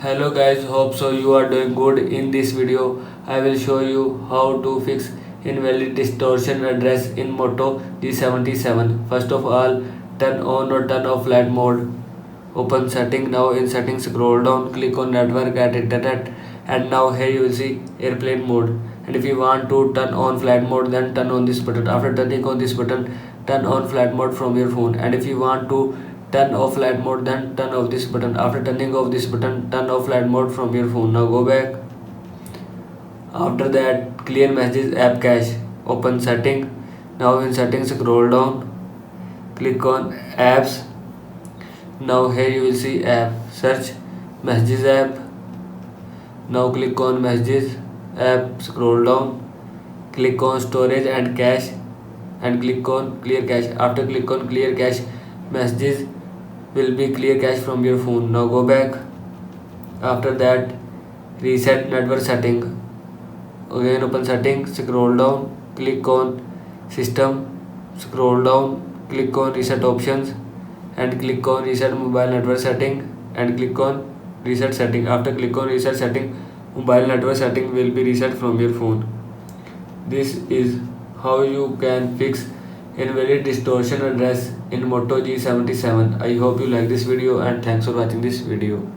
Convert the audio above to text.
Hello guys, hope so you are doing good. In this video I will show you how to fix invalid distortion address in Moto G77. First of all, turn on or turn off flight mode. Open setting. Now in settings, scroll down, click on network at internet, and now here you will see airplane mode. And if you want to turn on flight mode, then turn on this button. After turning on this button, turn on flight mode from your phone. And if you want to turn off flight mode, then turn off this button. After turning off this button, turn off flight mode from your phone. Now go back. After that, clear messages app cache. Open setting. Now in settings, scroll down, click on apps. Now here you will see app. Search messages app. Now click on messages app, scroll down, click on storage and cache, and click on clear cache. After click on clear cache, messages will be clear cache from your phone. Now go back. After that, reset network setting. Again open settings, scroll down, click on system, scroll down, click on reset options, and click on reset mobile network setting, and click on reset setting. After click on reset setting, mobile network setting will be reset from your phone. This is how you can fix invalid distortion address in Moto G77. I hope you like this video and thanks for watching this video.